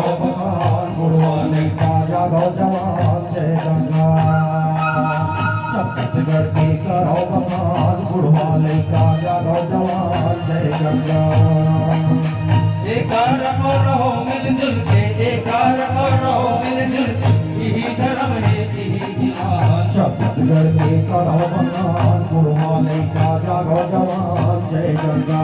भगवान गुरुवाले का जागो जवान जय गंगा छत्तीसगढ़ की करो भगवान गुरुवाले का जागो जवान जय गंगा एकार और रहो मिलजुल के एकार और रहो मिलजुल यही धर्म है यही जिहाद छत्तीसगढ़ की करो भगवान गुरुवाले का जागो जवान जय गंगा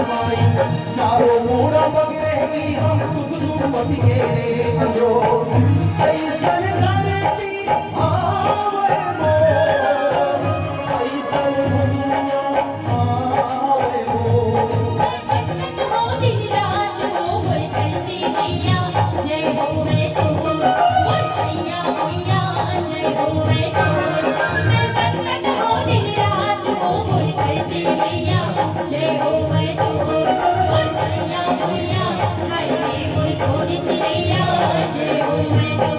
चारों मोड़ा बगरे की हम सुख सुख पति के जो ऐसन गाने आवे मोर ऐसन दुनिया आवे मोर हो दिन रात हो होय करती मैया जय हो मैं तो मोर मैया मैया जय हो मैं तो मैं जन्नत हो दिन रात हो होय करती मैया जय हो मैं तो मोर मैया मैया हाय रे मोर सोनी चिड़ैया जय हो मैं तो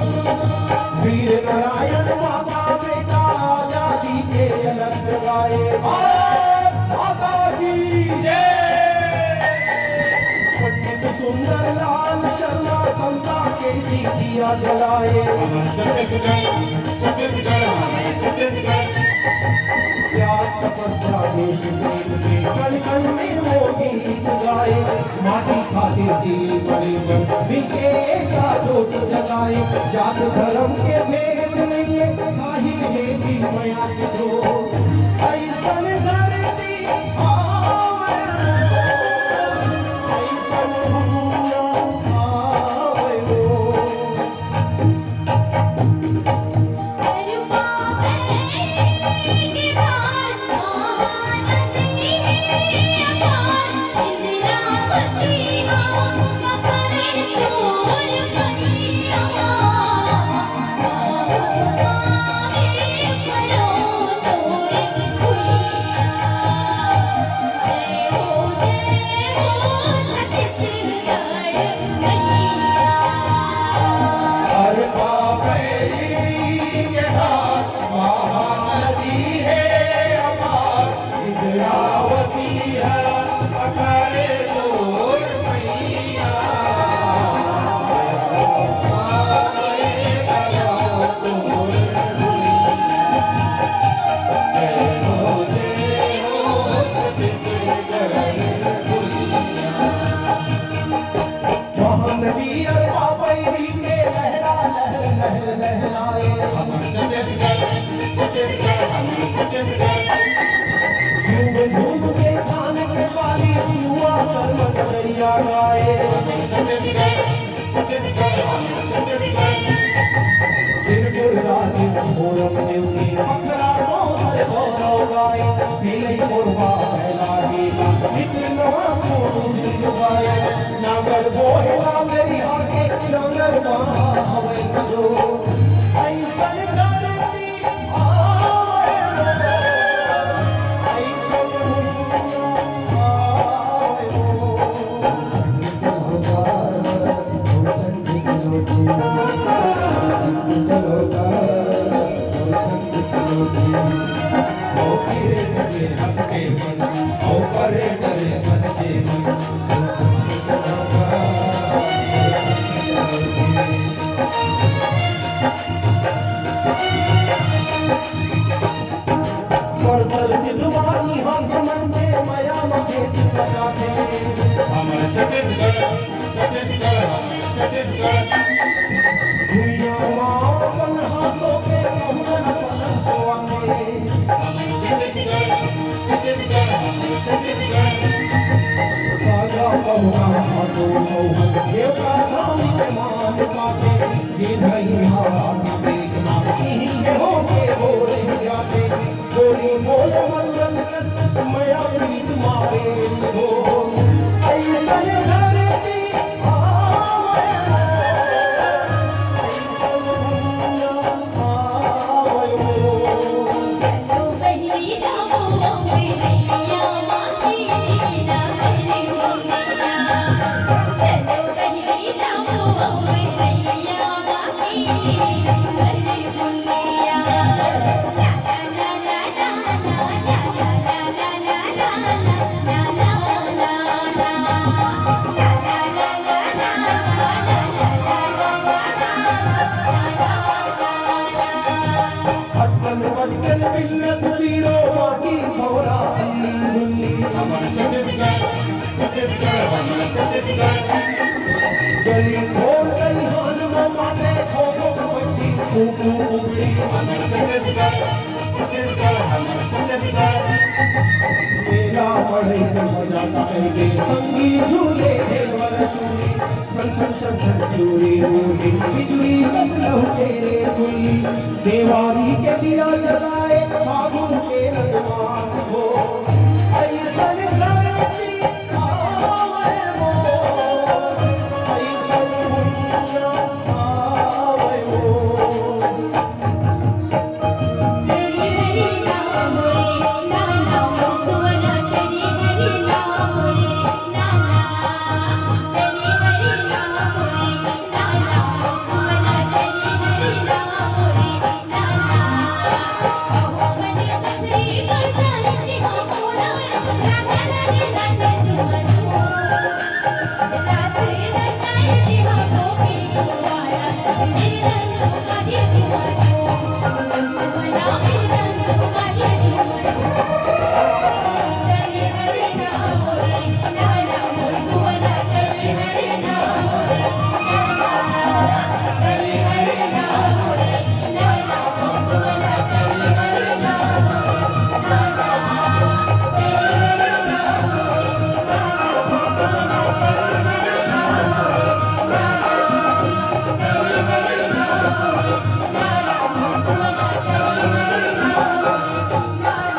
वीर नारायण माता बेटा आजादी के अलग गाए भारत माता की जय पंडित सुंदर लाल शर्मा समता के जी दिया जलाए त्याग तपस्या देश प्रेम के कण कण में वो गीत गाए माटी खातिर जी बलिवन बिके का जोत जलाए जात धर्म के भेद नहीं है काहिल है जी माया के जो ऐसन धरती आवे ऐसन दुनिया आवे करुणा की बात मानती है गाए छत्तीसगढ़ छत्तीसगढ़ छत्तीसगढ़ सिरपुर राजी मोरम देवनी पखरा मोहर गौरव गाए पीले पुरवा पहला गीता मित्र नवा सोनू गाए नागर बोहेला मेरी आंखें नागर वहाँ हवे सजो आई सन गाती आए आई सन छत्तीसगढ़ छत्तीसगढ़ छत्तीसगढ़ दुनिया मावन हाथों के कहुना पलक सोआंगे छत्तीसगढ़ छत्तीसगढ़ छत्तीसगढ़ साजा बहुना हाथों मोहन देवता धाम के मान पाते ये नहीं हाथ देखना यही है हो के हो रही जाते गोली बोल मनरन मया प्रीत मारे हो आई सन धरती आवे आई सन दुनिया आवे चलो बहली जाओ मैया माटी लीला हरी मुनिया चलो बहली जाओ मैया माटी लीला हरी मुनिया ला ला ला ला ला ला ला ला ला ला ला अटकन पटकन मिलत पीरो माटी भौरा अल्ली दुल्ली छत्तीसगढ़ छत्तीसगढ़ छत्तीसगढ़ गली खोल गई हान में माते खोको कबड्डी खूबू उबड़ी छत्तीसगढ़ छत्तीसगढ़ छत्तीसगढ़ मेला पढ़े के मजा कहेंगे संगी झूले देवर चूड़ी सन सन सन सन चूड़ी रूली बिजली बस लहू तेरे गुल्ली देवारी के दिया जलाए फागुन के रंगमात हो आई सन धरती आवे मोर आई सन दुनिया आवे मोर तेरी हरी नाम रे नाना सोना तेरी हरी नाम रे नाना तेरी हरी नाम रे नाना सोना तेरी हरी नाम रे नाना ओहो मनी बसरी बरसाने जी हो बोला नाना रे नाचे झूमा झूमा रासे नचाए जी हो गोपी वाला मेरे रंग बाजे झूमा झूमा सुना मेरे रंग बाजे झूमा झूमा तेरी हरी नाम रे नाना सोना तेरी हरी नाम रे नाना तेरी हरी नाम रे नाना सोना तेरी हरी नाम रे नाना तेरी हरी नाम रे नाना सोना तेरी हरी नाम रे नाना तेरी हरी नाम रे नाना सोना तेरी हरी नाम रे नाना